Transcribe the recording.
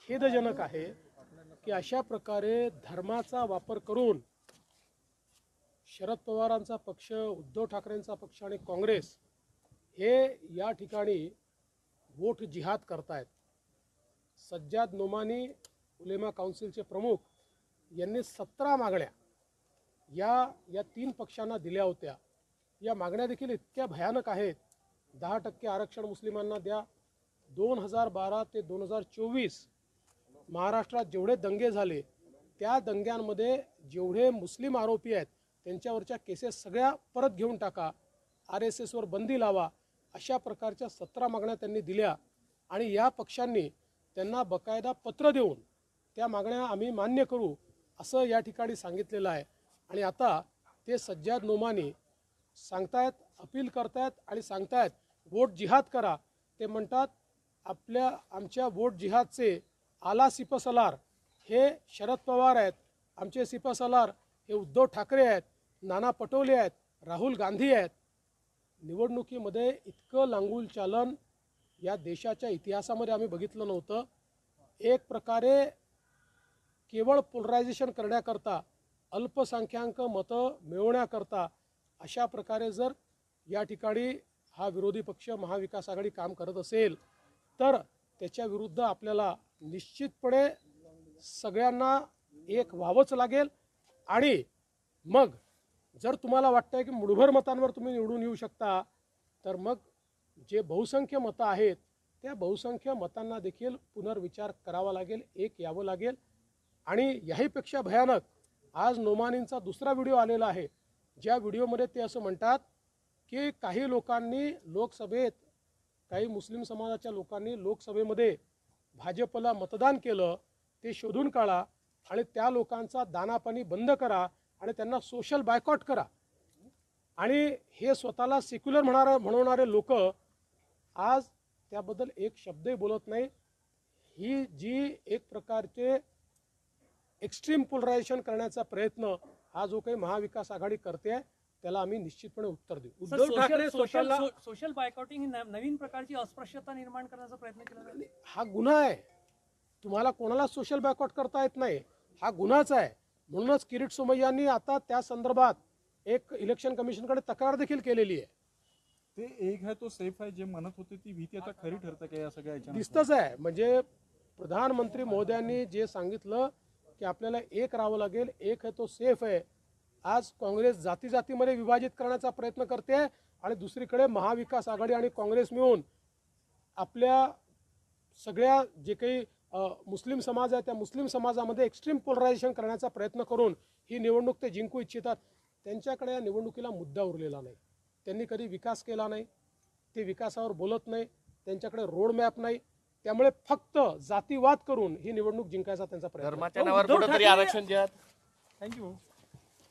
खेदजनक आहे की अशा प्रकारे धर्माचा वापर करून शरद पवारांचा पक्ष, उद्धव ठाकरेंचा पक्ष आणि काँग्रेस हे या ठिकाणी वोट जिहाद करतायत। सज्जाद नोमानी उलेमा काउन्सिलचे प्रमुख यांनी 17 मागण्या या 3 पक्षांना दिल्या होत्या। या मागण्या देखील इतक्या भयानक आहेत। 10% आरक्षण मुस्लिमांना द्या। 2012 ते 2024 महाराष्ट्रात जेवढे दंगे झाले त्या दंग्यांमध्ये जेवढे मुस्लिम आरोपी आहेत त्यांच्यावरच्या केसेस सगळ्या परत घेऊन टाका, RSS वर बंदी लावा, अशा प्रकारच्या 17 मागण्या त्यांनी दिल्या आणि या पक्षांनी त्यांना बकायदा पत्र देऊन त्या मागण्या आम्ही मान्य करू असं या ठिकाणी सांगितलेलं आहे। आणि आता ते सज्जाद नोमानी सांगतायत, अपील करतायत आणि सांगतायत वोट जिहाद करा। ते म्हणतात आमच्या वोट जिहादचे आला सिपसलार हे शरद पवार आहेत, आमचे सिपसलार हे उद्धव ठाकरे आहेत, नाना पटोले आहेत, राहुल गांधी आहेत। निवडणुकीमध्ये इतकं लांगुल चालन या देशाच्या इतिहासामध्ये आम्ही बघितलं नव्हतं। एक प्रकारे केवळ पोलरायझेशन करण्याकरता, अल्पसंख्याक मतं मिळवण्याकरता अशा प्रकारे जर या ठिकाणी हा विरोधी पक्ष महाविकास आघाडी काम करत असेल तर त्याच्या विरुद्ध आपल्याला निश्चितपणे सगळ्यांना एक व्हावंच लागेल। आणि मग जर तुम्हाला वाटतंय की मुठभर मतांवर तुम्ही निवडून येऊ शकता तर मग जे बहुसंख्य मतं आहेत त्या बहुसंख्य मतांना देखील पुनर्विचार करावा लागेल, एक यावं लागेल। आणि याहीपेक्षा भयानक आज नोमानींचा दुसरा व्हिडिओ आलेला आहे, ज्या व्हिडिओमध्ये ते असं म्हणतात की काही लोकांनी लोकसभेत, काही मुस्लिम समाजाच्या लोकांनी लोकसभेमध्ये भाजपला मतदान केलं, ते शोधून काढा आणि त्या लोकांचा दानापाणी बंद करा आणि त्यांना सोशल बायकॉट करा। आणि हे स्वतःला सेक्युलर म्हणवणारे लोक आज त्याबद्दल एक शब्दही बोलत नाही। ही जी एक प्रकारचे एक्स्ट्रीम पोलरायझेशन करण्याचा प्रयत्न हा जो काही महाविकास आघाडी करते त्याला आम्ही निश्चितपणे उत्तर देऊ। उद्धव ठाकरे सोशल बायकॉटिंग ही नवीन प्रकारची अस्पृश्यता निर्माण करण्याचा प्रयत्न केला जातो। हा गुन्हा आहे, तुम्हाला कोणाला सोशल बायकॉट करता येत नाही, हा गुन्हाच आहे। म्हणूनच किरीट सोमय्यांनी आता त्या संदर्भात एक इलेक्शन कमिशनकडे तक्रार देखील केलेली आहे। ते एक है तो सेफ आहे जे म्हणत होते ती भीती आता खरी ठरते का या सगळ्या याच्यात? दिसतच आहे, म्हणजे प्रधानमंत्री महोदयांनी जे सांगितलं की आपल्याला एक राहावं लागेल, एक है तो सेफ आहे। आज काँग्रेस जाती जातीमध्ये विभाजित करण्याचा प्रयत्न करते आणि दुसरीकडे महाविकास आघाडी आणि काँग्रेस मिळून आपल्या सगळ्या जे काही मुस्लिम समाज आहे त्या मुस्लिम समाजामध्ये एक्स्ट्रीम पोलरायझेशन करण्याचा प्रयत्न करून ही निवडणूक ते जिंकू इच्छितात। त्यांच्याकडे या निवडणुकीला मुद्दा उरलेला नाही, त्यांनी कधी विकास केला नाही, ते विकासावर बोलत नाही, त्यांच्याकडे रोड मॅप नाही, त्यामुळे फक्त जातीवाद करून ही निवडणूक जिंकायचा त्यांचा प्रयत्न। धर्माच्या नावावर कुठेतरी आरक्षण द्या। थँक्यू।